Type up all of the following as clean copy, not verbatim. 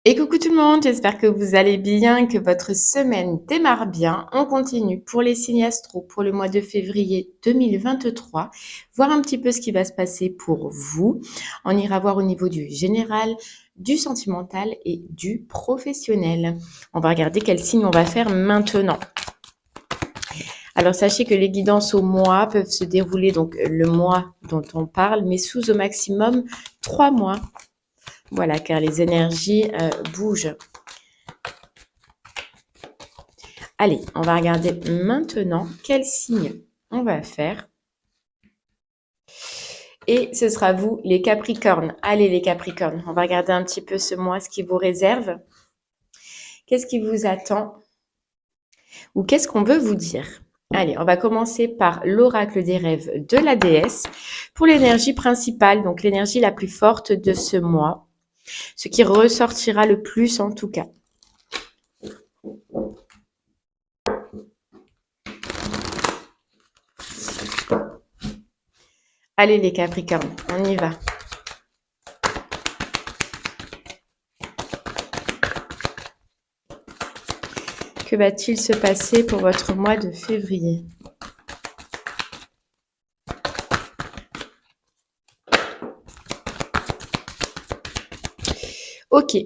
Et coucou tout le monde, j'espère que vous allez bien, que votre semaine démarre bien. On continue pour les signes astro pour le mois de février 2023, voir un petit peu ce qui va se passer pour vous. On ira voir au niveau du général, du sentimental et du professionnel. On va regarder quel signe on va faire maintenant. Alors sachez que les guidances au mois peuvent se dérouler donc le mois dont on parle, mais sous au maximum 3 mois. Voilà, car les énergies bougent. Allez, on va regarder maintenant quel signe on va faire. Et ce sera vous, les Capricornes. Allez, les Capricornes, on va regarder un petit peu ce mois, ce qui vous réserve. Qu'est-ce qui vous attend? Ou qu'est-ce qu'on veut vous dire? Allez, on va commencer par l'oracle des rêves de la déesse pour l'énergie principale, donc l'énergie la plus forte de ce mois. Ce qui ressortira le plus en tout cas. Allez les Capricornes, on y va. Que va-t-il se passer pour votre mois de février? Ok,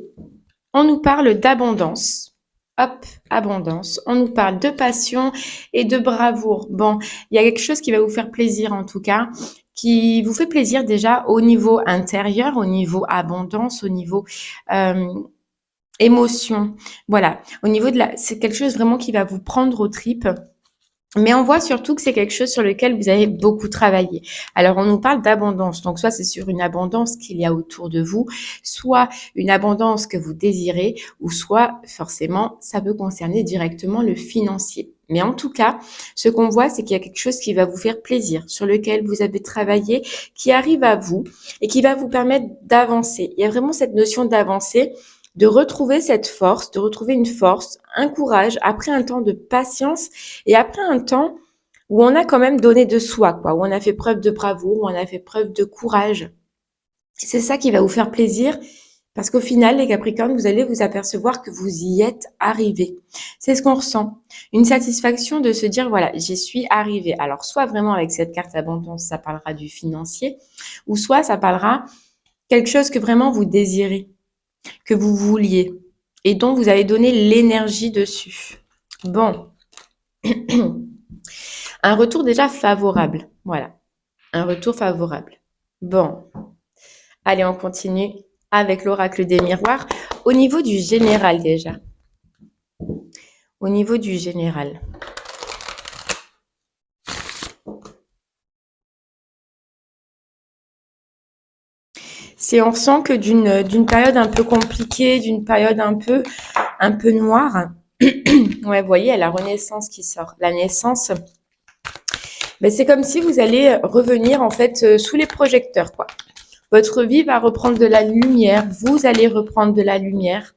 on nous parle d'abondance. Hop, abondance. On nous parle de passion et de bravoure. Bon, il y a quelque chose qui va vous faire plaisir en tout cas, qui vous fait plaisir déjà au niveau intérieur, au niveau abondance, au niveau émotion. Voilà, au niveau de c'est quelque chose vraiment qui va vous prendre aux tripes. Mais on voit surtout que c'est quelque chose sur lequel vous avez beaucoup travaillé. Alors, on nous parle d'abondance. Donc, soit c'est sur une abondance qu'il y a autour de vous, soit une abondance que vous désirez, ou soit, forcément, ça peut concerner directement le financier. Mais en tout cas, ce qu'on voit, c'est qu'il y a quelque chose qui va vous faire plaisir, sur lequel vous avez travaillé, qui arrive à vous et qui va vous permettre d'avancer. Il y a vraiment cette notion d'avancer, de retrouver cette force, de retrouver une force, un courage, après un temps de patience et après un temps où on a quand même donné de soi, quoi, où on a fait preuve de bravoure, où on a fait preuve de courage. C'est ça qui va vous faire plaisir parce qu'au final, les Capricornes, vous allez vous apercevoir que vous y êtes arrivés. C'est ce qu'on ressent. Une satisfaction de se dire, voilà, j'y suis arrivé. Alors, soit vraiment avec cette carte abondance, ça parlera du financier, ou soit ça parlera quelque chose que vraiment vous désirez, que vous vouliez, et dont vous avez donné l'énergie dessus. Bon. Un retour déjà favorable. Voilà. Un retour favorable. Bon. Allez, on continue avec l'oracle des miroirs. Au niveau du général déjà. Au niveau du général. On ressent que d'une période un peu compliquée, d'une période un peu noire. Ouais, vous voyez, il y a la renaissance qui sort. La naissance. Ben, c'est comme si vous allez revenir en fait sous les projecteurs, quoi. Votre vie va reprendre de la lumière, vous allez reprendre de la lumière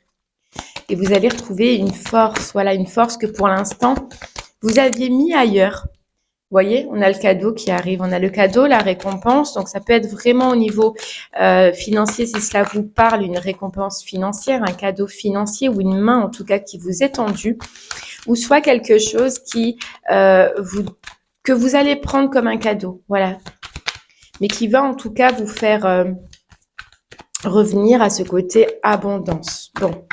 et vous allez retrouver une force, voilà, une force que pour l'instant, vous aviez mis ailleurs. Vous voyez, on a le cadeau qui arrive, on a le cadeau, la récompense, donc ça peut être vraiment au niveau financier si cela vous parle, une récompense financière, un cadeau financier ou une main en tout cas qui vous est tendue, ou soit quelque chose que vous allez prendre comme un cadeau, voilà, mais qui va en tout cas vous faire revenir à ce côté abondance. Bon,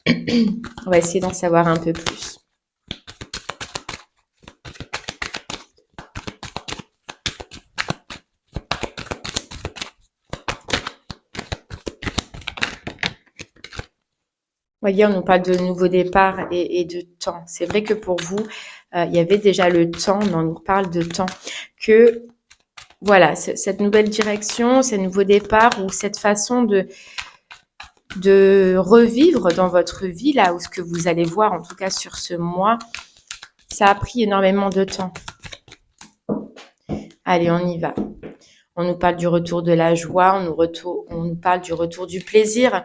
on va essayer d'en savoir un peu plus. Vous voyez, on nous parle de nouveau départ et de temps. C'est vrai que pour vous, il y avait déjà le temps, mais on nous parle de temps. Que voilà, cette nouvelle direction, ce nouveau départ ou cette façon de revivre dans votre vie, là, où ce que vous allez voir, en tout cas sur ce mois, ça a pris énormément de temps. Allez, on y va. On nous parle du retour de la joie, on nous parle du retour du plaisir,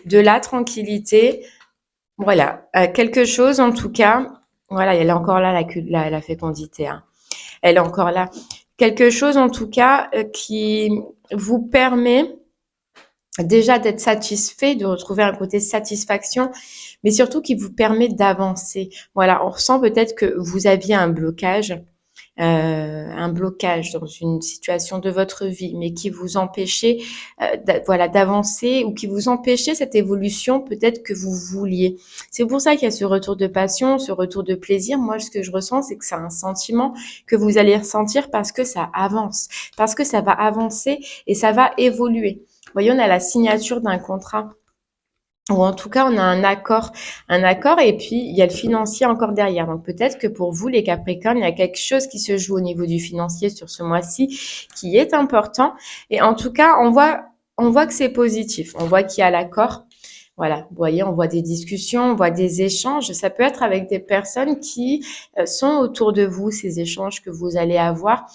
de la tranquillité. Voilà, quelque chose en tout cas. Voilà, elle est encore là, la fécondité. Hein. Elle est encore là. Quelque chose en tout cas qui vous permet déjà d'être satisfait, de retrouver un côté satisfaction, mais surtout qui vous permet d'avancer. Voilà, on ressent peut-être que vous aviez un blocage dans une situation de votre vie, mais qui vous empêchait, voilà, d'avancer ou qui vous empêchait cette évolution peut-être que vous vouliez. C'est pour ça qu'il y a ce retour de passion, ce retour de plaisir. Moi, ce que je ressens, c'est que c'est un sentiment que vous allez ressentir parce que ça avance, parce que ça va avancer et ça va évoluer. Vous voyez, on a la signature d'un contrat ou en tout cas, on a un accord et puis il y a le financier encore derrière. Donc peut-être que pour vous, les Capricornes, il y a quelque chose qui se joue au niveau du financier sur ce mois-ci qui est important. Et en tout cas, on voit que c'est positif. On voit qu'il y a l'accord. Voilà, vous voyez, on voit des discussions, on voit des échanges. Ça peut être avec des personnes qui sont autour de vous, ces échanges que vous allez avoir.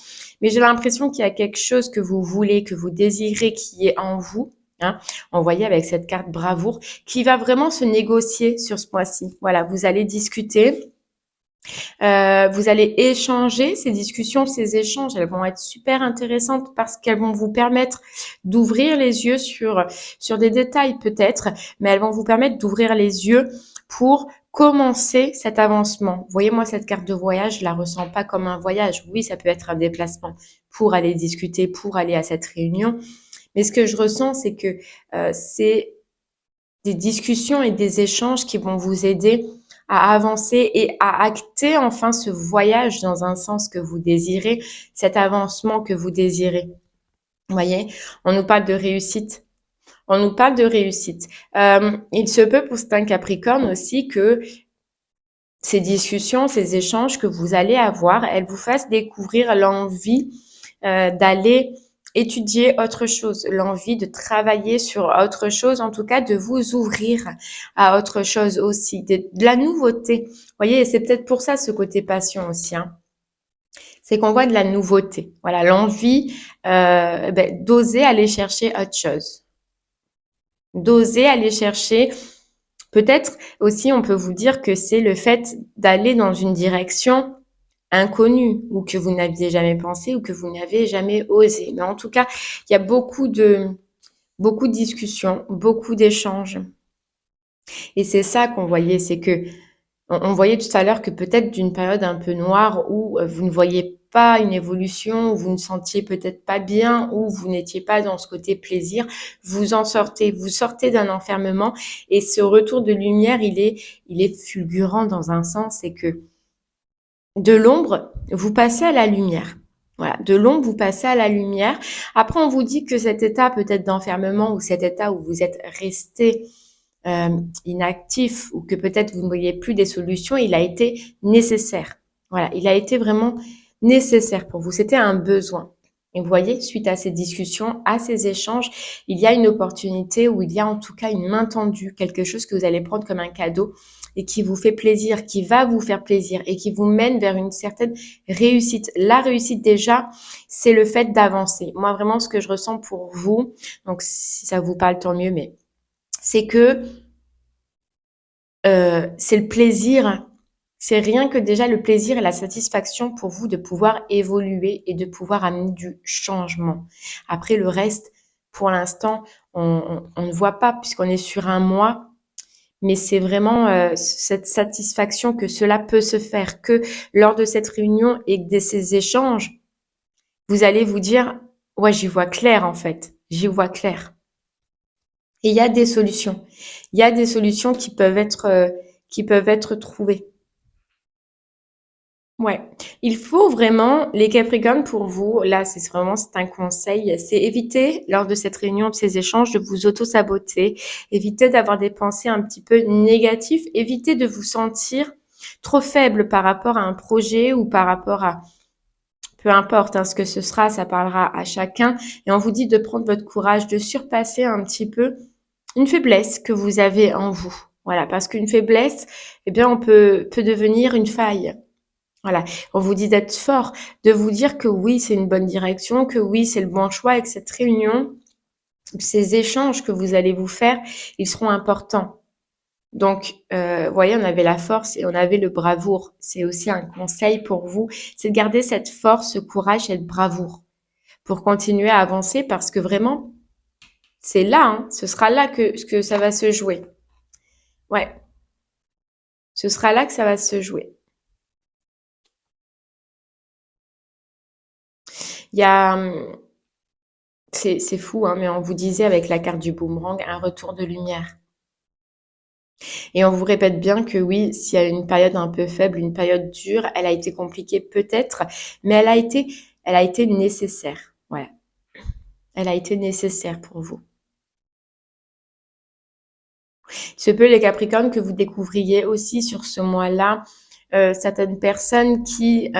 Mais j'ai l'impression qu'il y a quelque chose que vous voulez, que vous désirez, qui est en vous. Hein, envoyé avec cette carte bravoure, qui va vraiment se négocier sur ce mois-ci. Voilà, vous allez discuter, vous allez échanger. Ces discussions, ces échanges, elles vont être super intéressantes parce qu'elles vont vous permettre d'ouvrir les yeux sur des détails peut-être, mais elles vont vous permettre d'ouvrir les yeux pour commencer cet avancement. Vous voyez, moi, cette carte de voyage, je la ressens pas comme un voyage. Oui, ça peut être un déplacement pour aller discuter, pour aller à cette réunion. Mais ce que je ressens, c'est que c'est des discussions et des échanges qui vont vous aider à avancer et à acter enfin ce voyage dans un sens que vous désirez, cet avancement que vous désirez. Vous voyez, on nous parle de réussite. On nous parle de réussite. Il se peut pour certains Capricornes aussi que ces discussions, ces échanges que vous allez avoir, elles vous fassent découvrir l'envie d'aller étudier autre chose, l'envie de travailler sur autre chose, en tout cas de vous ouvrir à autre chose aussi, de la nouveauté. Vous voyez, et c'est peut-être pour ça ce côté passion aussi. Hein. C'est qu'on voit de la nouveauté. Voilà, l'envie d'oser aller chercher autre chose. D'oser aller chercher. Peut-être aussi, on peut vous dire que c'est le fait d'aller dans une direction inconnue ou que vous n'aviez jamais pensé ou que vous n'avez jamais osé. Mais en tout cas, il y a beaucoup de discussions, beaucoup d'échanges. Et c'est ça qu'on voyait, c'est que on voyait tout à l'heure que peut-être d'une période un peu noire où vous ne voyez pas une évolution, où vous ne sentiez peut-être pas bien, où vous n'étiez pas dans ce côté plaisir, vous en sortez, vous sortez d'un enfermement et ce retour de lumière, il est fulgurant dans un sens, c'est que de l'ombre, vous passez à la lumière. Voilà, de l'ombre, vous passez à la lumière. Après, on vous dit que cet état peut-être d'enfermement ou cet état où vous êtes resté inactif ou que peut-être vous ne voyez plus des solutions, il a été nécessaire. Voilà, il a été vraiment nécessaire pour vous. C'était un besoin. Et vous voyez, suite à ces discussions, à ces échanges, il y a une opportunité ou il y a en tout cas une main tendue, quelque chose que vous allez prendre comme un cadeau et qui vous fait plaisir, qui va vous faire plaisir et qui vous mène vers une certaine réussite. La réussite déjà, c'est le fait d'avancer. Moi, vraiment, ce que je ressens pour vous, donc si ça vous parle, tant mieux, mais c'est que c'est le plaisir, c'est rien que déjà le plaisir et la satisfaction pour vous de pouvoir évoluer et de pouvoir amener du changement. Après le reste, pour l'instant, on ne voit pas puisqu'on est sur un mois, mais c'est vraiment cette satisfaction que cela peut se faire, que lors de cette réunion et de ces échanges, vous allez vous dire, ouais, j'y vois clair en fait, j'y vois clair. Et il y a des solutions. Il y a des solutions qui peuvent être trouvées. Ouais. Il faut vraiment, les Capricornes, pour vous, là, c'est un conseil, c'est éviter, lors de cette réunion, de ces échanges, de vous auto-saboter, éviter d'avoir des pensées un petit peu négatives, éviter de vous sentir trop faible par rapport à un projet ou par rapport à, peu importe hein, ce que ce sera, ça parlera à chacun. Et on vous dit de prendre votre courage, de surpasser un petit peu une faiblesse que vous avez en vous. Voilà, parce qu'une faiblesse, eh bien, on peut devenir une faille. Voilà, on vous dit d'être fort, de vous dire que oui, c'est une bonne direction, que oui, c'est le bon choix et que cette réunion, ces échanges que vous allez vous faire, ils seront importants. Donc, vous voyez, on avait la force et on avait le bravoure. C'est aussi un conseil pour vous, c'est de garder cette force, ce courage, cette bravoure pour continuer à avancer parce que vraiment, C'est là, hein, ce sera là que ça va se jouer. Ouais, ce sera là que ça va se jouer. Il y a, c'est fou, hein, mais on vous disait avec la carte du boomerang, un retour de lumière. Et on vous répète bien que oui, s'il y a une période un peu faible, une période dure, elle a été compliquée peut-être, mais elle a été nécessaire. Voilà. Elle a été nécessaire pour vous. Il se peut, les Capricornes, que vous découvriez aussi sur ce mois-là certaines personnes qui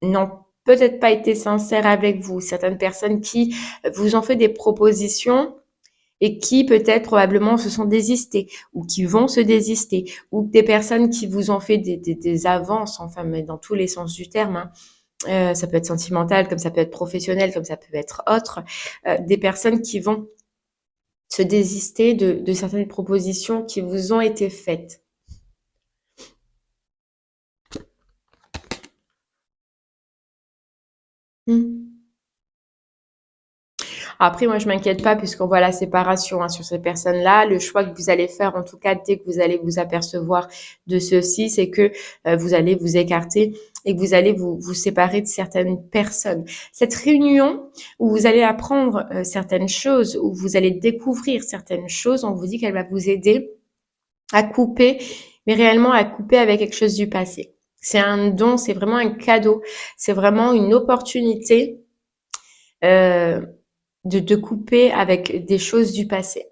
n'ont peut-être pas été sincères avec vous, certaines personnes qui vous ont fait des propositions et qui peut-être probablement se sont désistées ou qui vont se désister, ou des personnes qui vous ont fait des avances, enfin, mais dans tous les sens du terme, hein. Ça peut être sentimental, comme ça peut être professionnel, comme ça peut être autre, des personnes qui vont se désister de certaines propositions qui vous ont été faites. Hmm. Après, moi, je m'inquiète pas puisqu'on voit la séparation, hein, sur ces personnes-là. Le choix que vous allez faire, en tout cas, dès que vous allez vous apercevoir de ceci, c'est que vous allez vous écarter et que vous allez vous séparer de certaines personnes. Cette réunion où vous allez apprendre certaines choses, où vous allez découvrir certaines choses, on vous dit qu'elle va vous aider à couper, mais réellement à couper avec quelque chose du passé. C'est un don, c'est vraiment un cadeau, c'est vraiment une opportunité euh, de couper avec des choses du passé,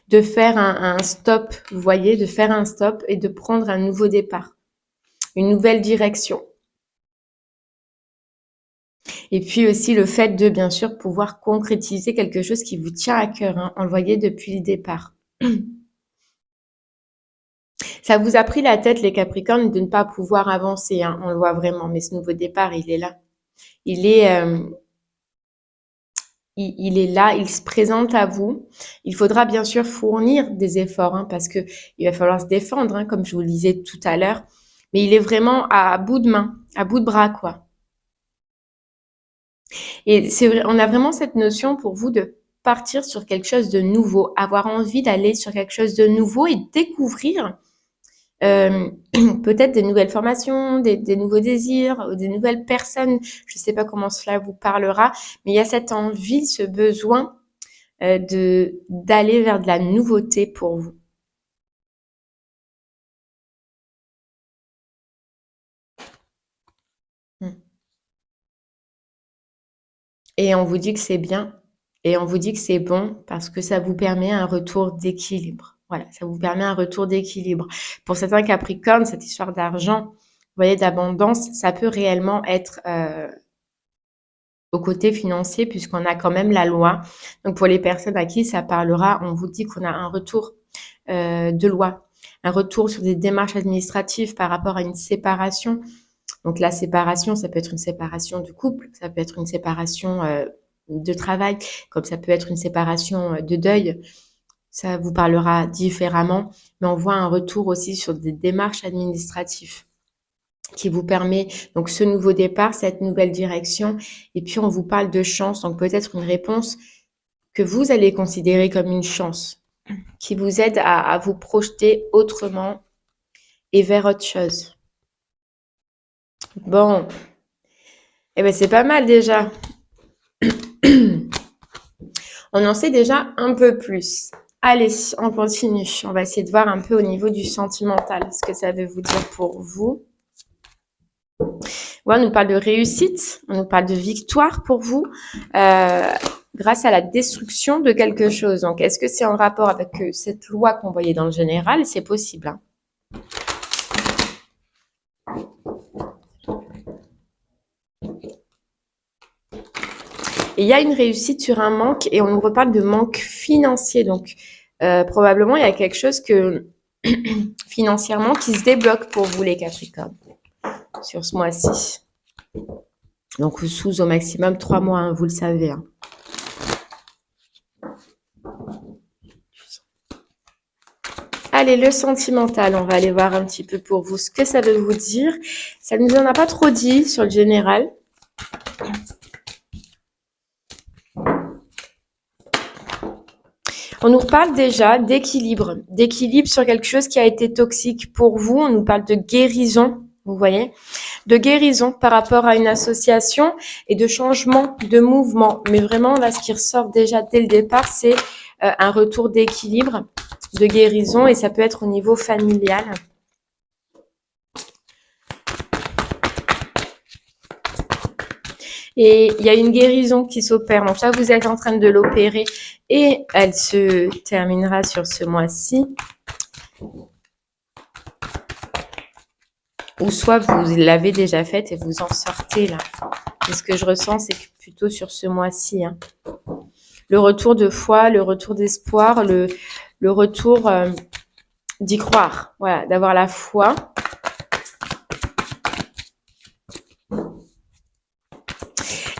de faire un stop, vous voyez, de faire un stop et de prendre un nouveau départ, une nouvelle direction. Et puis aussi le fait de, bien sûr, pouvoir concrétiser quelque chose qui vous tient à cœur, hein, on le voyait depuis le départ. Ça vous a pris la tête, les Capricornes, de ne pas pouvoir avancer, hein, on le voit vraiment, mais ce nouveau départ, il est là. Il est, il est là, il se présente à vous. Il faudra bien sûr fournir des efforts, hein, parce que il va falloir se défendre, hein, comme je vous le disais tout à l'heure. Mais il est vraiment à bout de main, à bout de bras, quoi. Et c'est vrai, on a vraiment cette notion pour vous de partir sur quelque chose de nouveau, avoir envie d'aller sur quelque chose de nouveau et découvrir euh, peut-être des nouvelles formations, des nouveaux désirs, des nouvelles personnes. Je ne sais pas comment cela vous parlera, mais il y a cette envie, ce besoin de d'aller vers de la nouveauté pour vous. Mm. Et on vous dit que c'est bien et on vous dit que c'est bon parce que ça vous permet un retour d'équilibre. Voilà, ça vous permet un retour d'équilibre. Pour certains Capricornes, cette histoire d'argent, vous voyez, d'abondance, ça peut réellement être au côté financier puisqu'on a quand même la loi. Donc pour les personnes à qui ça parlera, on vous dit qu'on a un retour de loi, un retour sur des démarches administratives par rapport à une séparation. Donc la séparation, ça peut être une séparation du couple, ça peut être une séparation de travail, comme ça peut être une séparation de deuil. Ça vous parlera différemment, mais on voit un retour aussi sur des démarches administratives qui vous permet donc ce nouveau départ, cette nouvelle direction. Et puis on vous parle de chance, donc peut-être une réponse que vous allez considérer comme une chance, qui vous aide à vous projeter autrement et vers autre chose. Bon, eh ben c'est pas mal déjà. On en sait déjà un peu plus. Allez, on continue. On va essayer de voir un peu au niveau du sentimental, ce que ça veut vous dire pour vous. Ouais, on nous parle de réussite, on nous parle de victoire pour vous, grâce à la destruction de quelque chose. Donc, est-ce que c'est en rapport avec cette loi qu'on voyait dans le général? C'est possible, hein. Et il y a une réussite sur un manque et on nous reparle de manque financier. Donc, probablement, il y a quelque chose que financièrement qui se débloque pour vous, les Capricornes, sur ce mois-ci. Donc, sous au maximum 3 mois, hein, vous le savez, hein. Allez, le sentimental, on va aller voir un petit peu pour vous ce que ça veut vous dire. Ça ne nous en a pas trop dit sur le général. On nous parle déjà d'équilibre sur quelque chose qui a été toxique pour vous. On nous parle de guérison, vous voyez, de guérison par rapport à une association et de changement de mouvement. Mais vraiment, là, ce qui ressort déjà dès le départ, c'est un retour d'équilibre, de guérison, et ça peut être au niveau familial. Et il y a une guérison qui s'opère. Donc là, vous êtes en train de l'opérer et elle se terminera sur ce mois-ci. Ou soit vous l'avez déjà faite et vous en sortez là. Et ce que je ressens, c'est que plutôt sur ce mois-ci. Hein. Le retour de foi, le retour d'espoir, le retour d'y croire. Voilà, d'avoir la foi.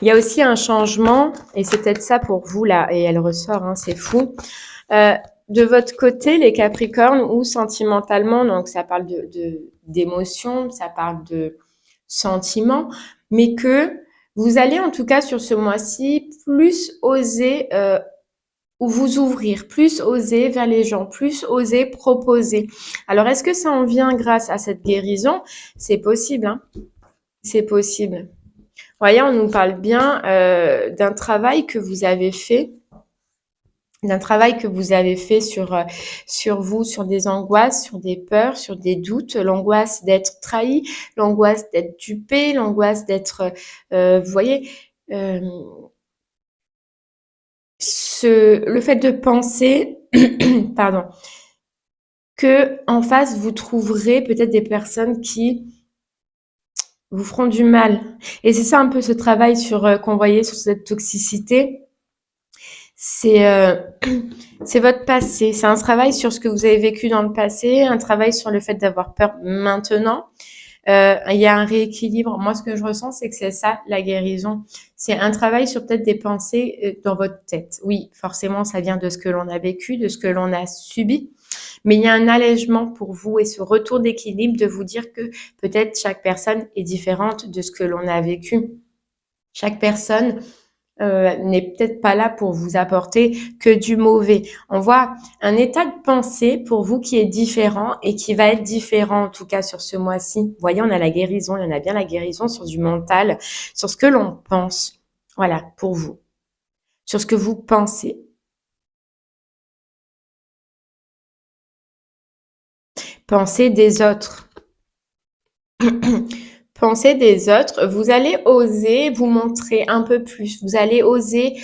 Il y a aussi un changement, et c'est peut-être ça pour vous là, et elle ressort, hein, c'est fou. De votre côté, les Capricornes, ou sentimentalement, donc ça parle d'émotions, ça parle de sentiments, mais que vous allez en tout cas sur ce mois-ci plus oser vous ouvrir, plus oser vers les gens, plus oser proposer. Alors, est-ce que ça en vient grâce à cette guérison? C'est possible, hein? C'est possible. Voyez, on nous parle bien d'un travail que vous avez fait, sur vous, sur des angoisses, sur des peurs, sur des doutes, l'angoisse d'être trahi, l'angoisse d'être dupé, l'angoisse d'être, vous voyez, le fait de penser, pardon, que en face vous trouverez peut-être des personnes qui vous feront du mal. Et c'est ça un peu ce travail qu'on voyait sur cette toxicité. C'est votre passé. C'est un travail sur ce que vous avez vécu dans le passé, un travail sur le fait d'avoir peur maintenant. Il y a un rééquilibre. Moi, ce que je ressens, c'est que c'est ça, la guérison. C'est un travail sur peut-être des pensées dans votre tête. Oui, forcément, ça vient de ce que l'on a vécu, de ce que l'on a subi. Mais il y a un allègement pour vous et ce retour d'équilibre de vous dire que peut-être chaque personne est différente de ce que l'on a vécu. Chaque personne n'est peut-être pas là pour vous apporter que du mauvais. On voit un état de pensée pour vous qui est différent et qui va être différent en tout cas sur ce mois-ci. Vous voyez, on a la guérison, il y en a bien la guérison sur du mental, sur ce que l'on pense. Voilà, pour vous. Sur ce que vous pensez. Pensez des autres. Pensez des autres. Vous allez oser vous montrer un peu plus. Vous allez oser,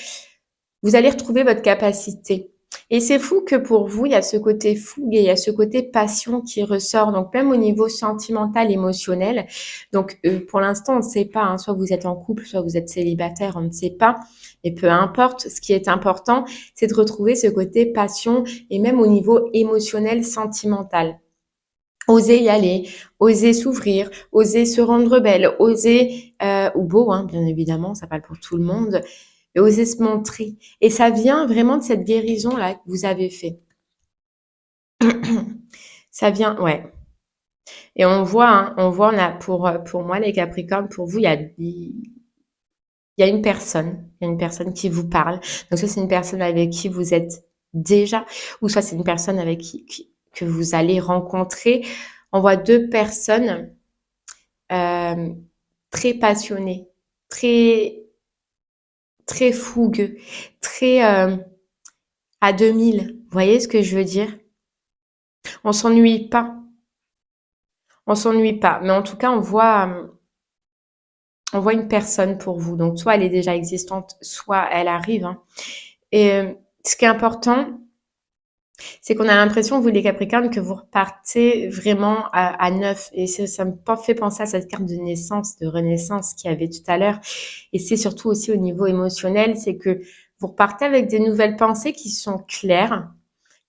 vous allez retrouver votre capacité. Et c'est fou que pour vous, il y a ce côté fougue et il y a ce côté passion qui ressort. Donc, même au niveau sentimental, émotionnel. Donc, pour l'instant, on ne sait pas. Hein, soit vous êtes en couple, soit vous êtes célibataire, on ne sait pas. Et peu importe, ce qui est important, c'est de retrouver ce côté passion et même au niveau émotionnel, sentimental. Oser y aller, oser s'ouvrir, oser se rendre belle, oser, ou beau, hein, bien évidemment, ça parle pour tout le monde, et oser se montrer. Et ça vient vraiment de cette guérison-là que vous avez fait. Ça vient, ouais. Et on a pour moi les Capricornes, pour vous, il y a une personne, qui vous parle. Donc ça, c'est une personne avec qui vous êtes déjà, ou soit c'est une personne avec que vous allez rencontrer. On voit deux personnes très passionnées, très très fougueux, très à 2000. Vous voyez ce que je veux dire? On s'ennuie pas. On s'ennuie pas. Mais en tout cas, on voit une personne pour vous. Donc, soit elle est déjà existante, soit elle arrive. Hein. Et ce qui est important, c'est qu'on a l'impression, vous les Capricornes, que vous repartez vraiment à neuf. Et ça me fait penser à cette carte de naissance, de renaissance qu'il y avait tout à l'heure. Et c'est surtout aussi au niveau émotionnel, c'est que vous repartez avec des nouvelles pensées qui sont claires,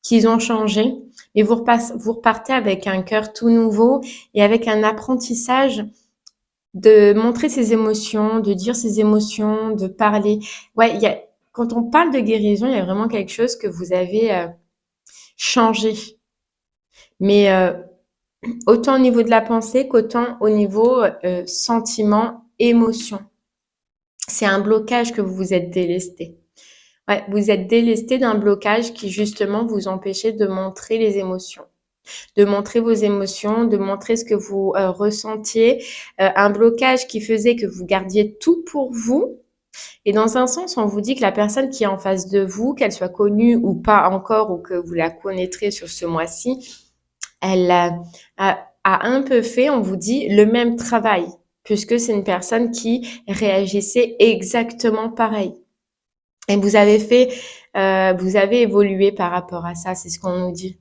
qui ont changé. Et vous repartez avec un cœur tout nouveau et avec un apprentissage de montrer ses émotions, de dire ses émotions, de parler. Ouais, quand on parle de guérison, il y a vraiment quelque chose que vous avez changé. Mais autant au niveau de la pensée qu'autant au niveau sentiment, émotion. C'est un blocage que vous vous êtes délesté. Ouais, vous êtes délesté d'un blocage qui justement vous empêchait de montrer les émotions, de montrer vos émotions, de montrer ce que vous ressentiez, un blocage qui faisait que vous gardiez tout pour vous. Et dans un sens, on vous dit que la personne qui est en face de vous, qu'elle soit connue ou pas encore, ou que vous la connaîtrez sur ce mois-ci, elle a un peu fait, on vous dit, le même travail, puisque c'est une personne qui réagissait exactement pareil. Et vous avez fait, vous avez évolué par rapport à ça, c'est ce qu'on nous dit.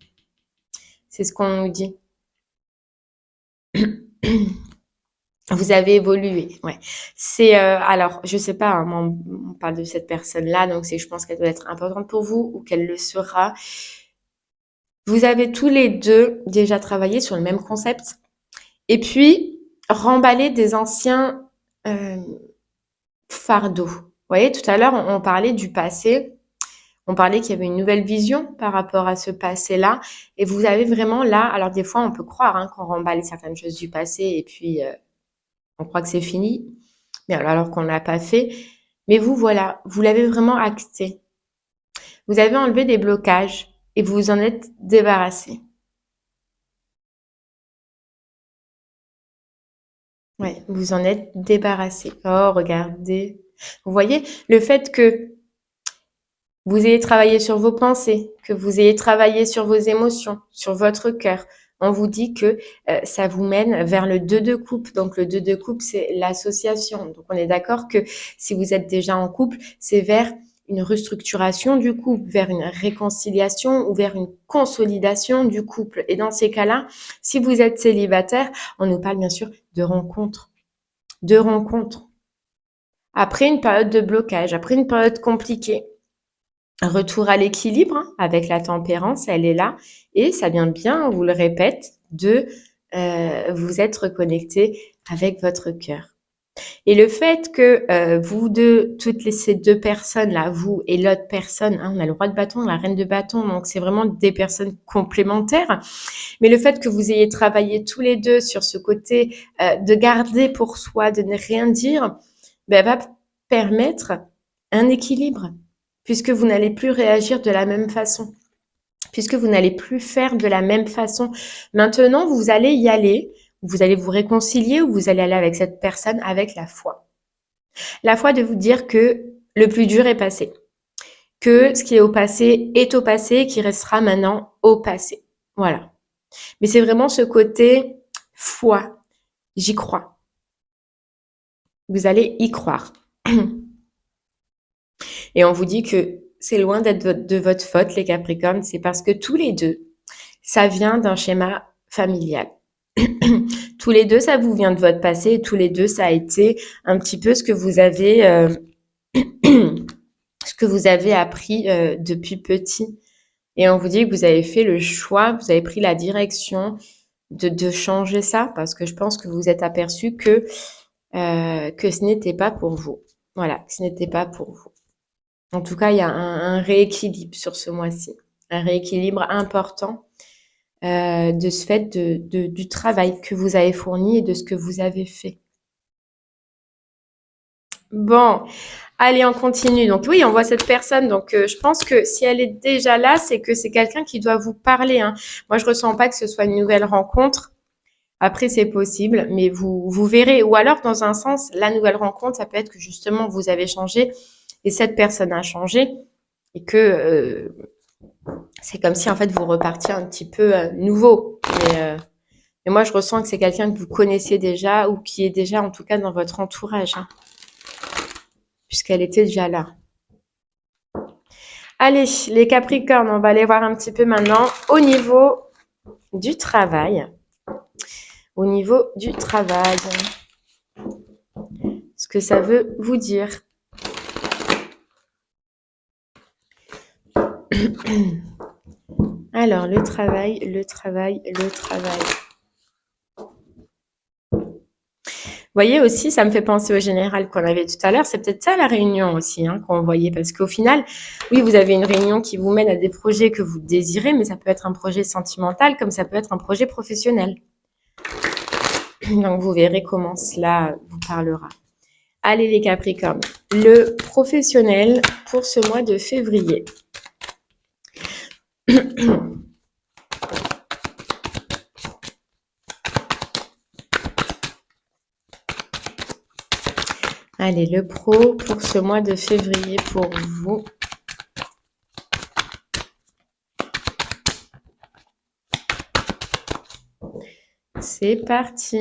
C'est ce qu'on nous dit. Vous avez évolué, ouais. C'est alors, je sais pas, hein, on parle de cette personne-là, donc je pense qu'elle doit être importante pour vous ou qu'elle le sera. Vous avez tous les deux déjà travaillé sur le même concept, et puis remballer des anciens euh, fardeaux. Vous voyez, tout à l'heure, on parlait du passé. On parlait qu'il y avait une nouvelle vision par rapport à ce passé-là. Et vous avez vraiment là, alors des fois, on peut croire qu'on remballe certaines choses du passé et puis on croit que c'est fini, mais alors qu'on ne l'a pas fait. Mais vous, voilà, vous l'avez vraiment acté. Vous avez enlevé des blocages et vous vous en êtes débarrassé. Ouais, vous en êtes débarrassé. Oh, regardez. Vous voyez, le fait que vous ayez travaillé sur vos pensées, que vous ayez travaillé sur vos émotions, sur votre cœur. On vous dit que ça vous mène vers le 2 de coupe. Donc le 2 de coupe, c'est l'association. Donc on est d'accord que si vous êtes déjà en couple, c'est vers une restructuration du couple, vers une réconciliation ou vers une consolidation du couple. Et dans ces cas-là, si vous êtes célibataire, on nous parle bien sûr de rencontres. De rencontres. Après une période de blocage, après une période compliquée, un retour à l'équilibre avec la tempérance, elle est là et ça vient bien, on vous le répète, de vous être reconnecté avec votre cœur. Et le fait que vous deux, ces deux personnes-là, vous et l'autre personne, on a le roi de bâton, la reine de bâton, donc c'est vraiment des personnes complémentaires. Mais le fait que vous ayez travaillé tous les deux sur ce côté de garder pour soi, de ne rien dire, va permettre un équilibre puisque vous n'allez plus réagir de la même façon, puisque vous n'allez plus faire de la même façon. Maintenant, vous allez y aller, vous allez vous réconcilier ou vous allez aller avec cette personne avec la foi. La foi de vous dire que le plus dur est passé, que ce qui est au passé, qui restera maintenant au passé. Voilà. Mais c'est vraiment ce côté foi. J'y crois. Vous allez y croire. Et on vous dit que c'est loin d'être de votre faute, les Capricornes. C'est parce que tous les deux, ça vient d'un schéma familial. Tous les deux, ça vous vient de votre passé. Et tous les deux, ça a été un petit peu ce que vous avez, ce que vous avez appris depuis petit. Et on vous dit que vous avez fait le choix, vous avez pris la direction de changer ça parce que je pense que vous vous êtes aperçu que ce n'était pas pour vous. Voilà, que ce n'était pas pour vous. En tout cas, il y a un rééquilibre sur ce mois-ci, un rééquilibre important de ce fait du travail que vous avez fourni et de ce que vous avez fait. Bon, allez, on continue. Donc oui, on voit cette personne. Donc je pense que si elle est déjà là, c'est que c'est quelqu'un qui doit vous parler. Moi, je ressens pas que ce soit une nouvelle rencontre. Après, c'est possible, mais vous verrez. Ou alors, dans un sens, la nouvelle rencontre, ça peut être que justement, vous avez changé et cette personne a changé et que c'est comme si, en fait, vous repartiez un petit peu nouveau. Mais moi, je ressens que c'est quelqu'un que vous connaissiez déjà ou qui est déjà, en tout cas, dans votre entourage, puisqu'elle était déjà là. Allez, les Capricornes, on va aller voir un petit peu maintenant au niveau du travail. Au niveau du travail. Ce que ça veut vous dire. Alors, le travail. Vous voyez aussi, ça me fait penser au général qu'on avait tout à l'heure. C'est peut-être ça la réunion aussi qu'on voyait. Parce qu'au final, oui, vous avez une réunion qui vous mène à des projets que vous désirez, mais ça peut être un projet sentimental comme ça peut être un projet professionnel. Donc, vous verrez comment cela vous parlera. Allez les Capricornes, le professionnel pour ce mois de février. Allez, le pro pour ce mois de février pour vous. C'est parti.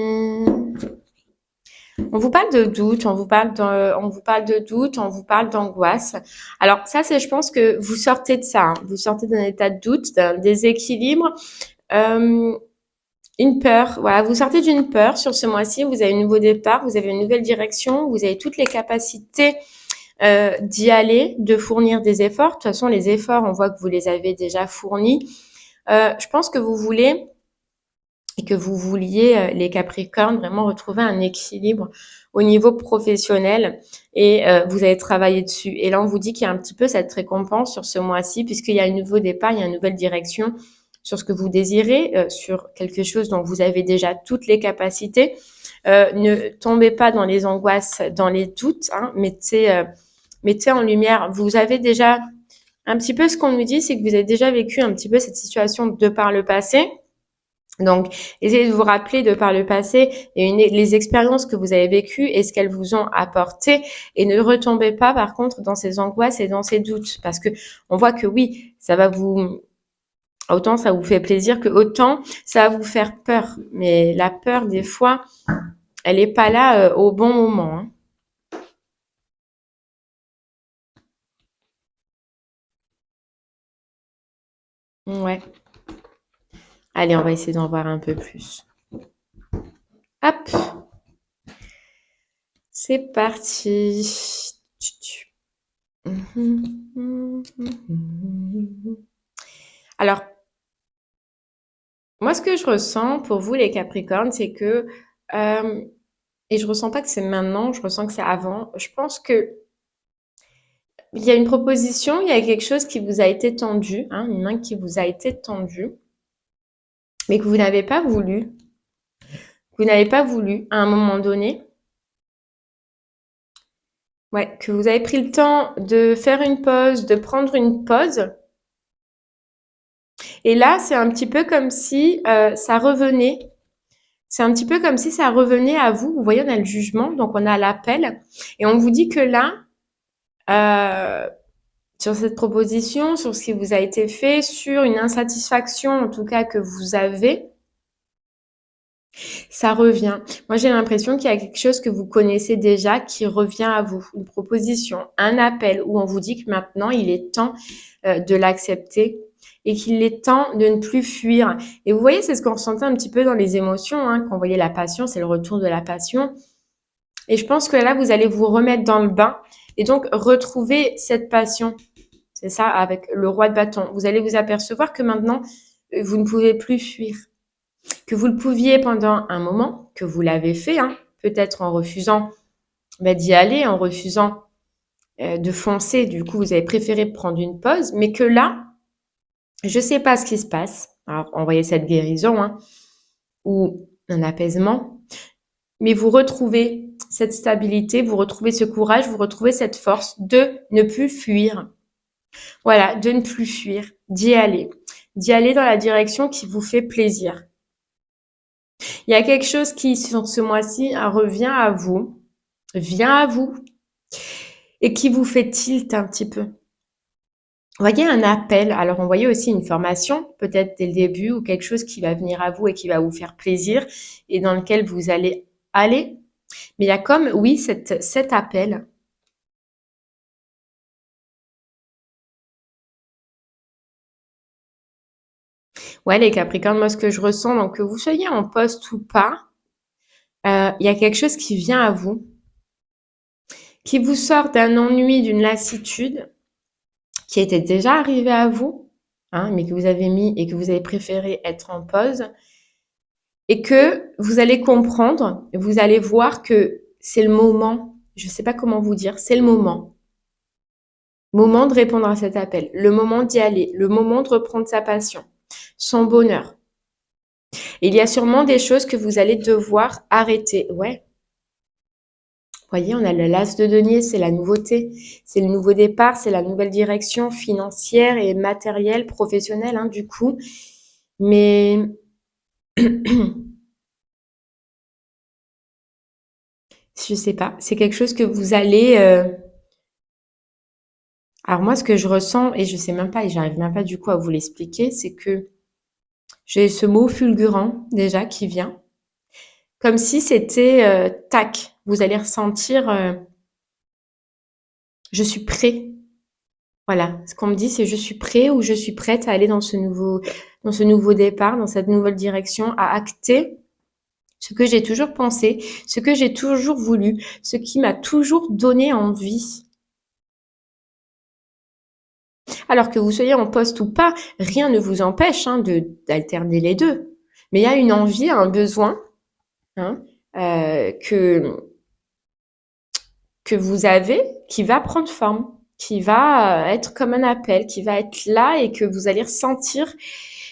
On vous parle de doute, on vous parle de doute, on vous parle d'angoisse. Alors ça, c'est, je pense que vous sortez de ça, hein. Vous sortez d'un état de doute, d'un déséquilibre, une peur. Voilà, vous sortez d'une peur sur ce mois-ci. Vous avez un nouveau départ, vous avez une nouvelle direction, vous avez toutes les capacités d'y aller, de fournir des efforts. De toute façon, les efforts, on voit que vous les avez déjà fournis. Je pense que vous voulez et que vous vouliez, les Capricornes, vraiment retrouver un équilibre au niveau professionnel et vous avez travaillé dessus. Et là, on vous dit qu'il y a un petit peu cette récompense sur ce mois-ci puisqu'il y a un nouveau départ, il y a une nouvelle direction sur ce que vous désirez, sur quelque chose dont vous avez déjà toutes les capacités. Ne tombez pas dans les angoisses, dans les doutes, hein, mettez en lumière. Vous avez déjà un petit peu ce qu'on nous dit, c'est que vous avez déjà vécu un petit peu cette situation de par le passé. Donc, essayez de vous rappeler de par le passé les expériences que vous avez vécues et ce qu'elles vous ont apporté et ne retombez pas par contre dans ces angoisses et dans ces doutes parce que on voit que oui, autant ça vous fait plaisir que autant ça va vous faire peur. Mais la peur, des fois, elle est pas là au bon moment, hein. Ouais. Allez, on va essayer d'en voir un peu plus. Hop, c'est parti. Alors, moi, ce que je ressens pour vous, les Capricornes, c'est que, et je ressens pas que c'est maintenant, je ressens que c'est avant. Je pense que il y a une proposition, il y a quelque chose qui vous a été tendu, hein, une main qui vous a été tendue, mais que vous n'avez pas voulu. Vous n'avez pas voulu à un moment donné. Ouais, que vous avez pris le temps de faire une pause, de prendre une pause. Et là, c'est un petit peu comme si ça revenait. C'est un petit peu comme si ça revenait à vous. Vous voyez, on a le jugement, donc on a l'appel. Et on vous dit que là, sur cette proposition, sur ce qui vous a été fait, sur une insatisfaction en tout cas que vous avez, ça revient. Moi, j'ai l'impression qu'il y a quelque chose que vous connaissez déjà qui revient à vous. Une proposition, un appel où on vous dit que maintenant, il est temps de l'accepter et qu'il est temps de ne plus fuir. Et vous voyez, c'est ce qu'on ressentait un petit peu dans les émotions, hein, quand on voyait la passion, c'est le retour de la passion. Et je pense que là, vous allez vous remettre dans le bain et donc retrouver cette passion. C'est ça, avec le roi de bâton. Vous allez vous apercevoir que maintenant, vous ne pouvez plus fuir. Que vous le pouviez pendant un moment, que vous l'avez fait, hein, peut-être en refusant d'y aller, en refusant de foncer. Du coup, vous avez préféré prendre une pause, mais que là, je sais pas ce qui se passe. Alors, envoyez cette guérison, hein, ou un apaisement, mais vous retrouvez cette stabilité, vous retrouvez ce courage, vous retrouvez cette force de ne plus fuir. Voilà, de ne plus fuir, d'y aller dans la direction qui vous fait plaisir. Il y a quelque chose qui, sur ce mois-ci, revient à vous, vient à vous, et qui vous fait tilt un petit peu. Vous voyez un appel, alors on voyait aussi une formation, peut-être dès le début, ou quelque chose qui va venir à vous et qui va vous faire plaisir, et dans lequel vous allez aller. Mais il y a comme, oui, cet appel. Ouais, les Capricornes, moi, ce que je ressens, donc que vous soyez en poste ou pas, il y a quelque chose qui vient à vous, qui vous sort d'un ennui, d'une lassitude, qui était déjà arrivé à vous, hein, mais que vous avez mis et que vous avez préféré être en pause, et que vous allez comprendre, vous allez voir que c'est le moment, je ne sais pas comment vous dire, c'est le moment de répondre à cet appel, le moment d'y aller, le moment de reprendre sa passion, son bonheur. Et il y a sûrement des choses que vous allez devoir arrêter. Ouais. Voyez, on a le l'as de denier, c'est la nouveauté, c'est le nouveau départ, c'est la nouvelle direction financière et matérielle, professionnelle, hein, du coup. Mais je sais pas, c'est quelque chose que vous allez. Alors moi, ce que je ressens, et je sais même pas, et j'arrive même pas du coup à vous l'expliquer, c'est que j'ai ce mot fulgurant déjà qui vient, comme si c'était tac. Vous allez ressentir, je suis prêt. Voilà, ce qu'on me dit, c'est je suis prêt ou je suis prête à aller dans ce nouveau départ, dans cette nouvelle direction, à acter ce que j'ai toujours pensé, ce que j'ai toujours voulu, ce qui m'a toujours donné envie. Alors que vous soyez en poste ou pas, rien ne vous empêche hein, d'alterner les deux. Mais il y a une envie, un besoin hein, que vous avez qui va prendre forme, qui va être comme un appel, qui va être là et que vous allez ressentir,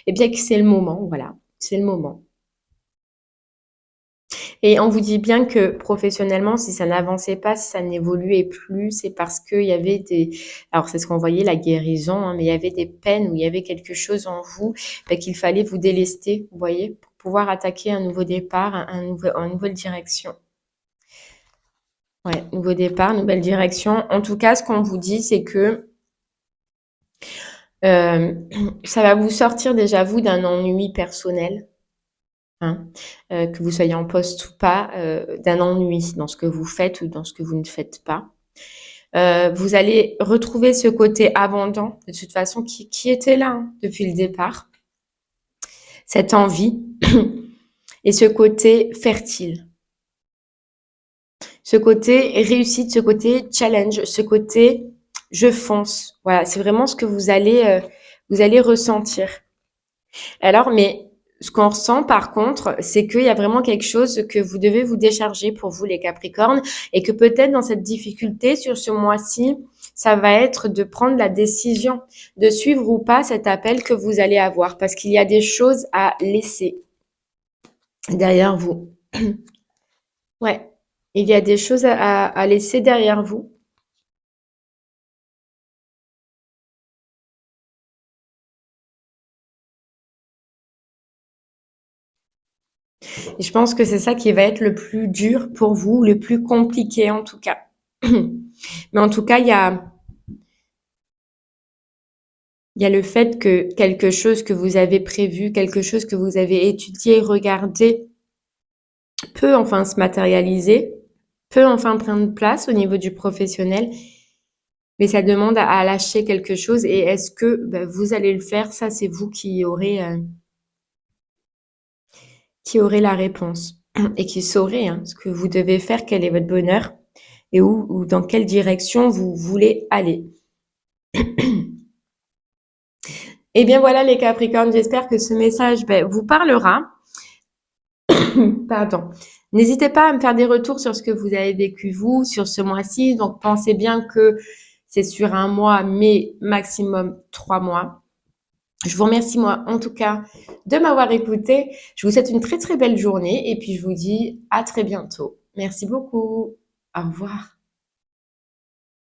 eh bien que c'est le moment, voilà, c'est le moment. Et on vous dit bien que professionnellement, si ça n'avançait pas, si ça n'évoluait plus, c'est parce qu'il y avait alors c'est ce qu'on voyait, la guérison, hein, mais il y avait des peines où il y avait quelque chose en vous qu'il fallait vous délester, vous voyez, pour pouvoir attaquer un nouveau départ, une nouvelle direction. Ouais, nouveau départ, nouvelle direction. En tout cas, ce qu'on vous dit, c'est que euh, ça va vous sortir déjà, vous, d'un ennui personnel. Hein, que vous soyez en poste ou pas, d'un ennui dans ce que vous faites ou dans ce que vous ne faites pas. Vous allez retrouver ce côté abondant, de toute façon, qui était là hein, depuis le départ, cette envie et ce côté fertile, ce côté réussite, ce côté challenge, ce côté je fonce. Voilà, c'est vraiment ce que vous allez ressentir. Alors, mais ce qu'on ressent par contre, c'est qu'il y a vraiment quelque chose que vous devez vous décharger pour vous les Capricornes et que peut-être dans cette difficulté sur ce mois-ci, ça va être de prendre la décision de suivre ou pas cet appel que vous allez avoir parce qu'il y a des choses à laisser derrière vous. Ouais, il y a des choses à laisser derrière vous. Et je pense que c'est ça qui va être le plus dur pour vous, le plus compliqué en tout cas. Mais en tout cas, il y a le fait que quelque chose que vous avez prévu, quelque chose que vous avez étudié, regardé, peut enfin se matérialiser, peut enfin prendre place au niveau du professionnel, mais ça demande à lâcher quelque chose. Et est-ce que vous allez le faire? Ça, c'est vous qui aurez la réponse et qui saurez hein, ce que vous devez faire, quel est votre bonheur et où ou dans quelle direction vous voulez aller. Eh bien voilà les Capricornes, j'espère que ce message vous parlera. Pardon. N'hésitez pas à me faire des retours sur ce que vous avez vécu vous sur ce mois-ci. Donc pensez bien que c'est sur un mois, mais maximum 3 mois. Je vous remercie moi en tout cas de m'avoir écouté. Je vous souhaite une très très belle journée et puis je vous dis à très bientôt. Merci beaucoup. Au revoir.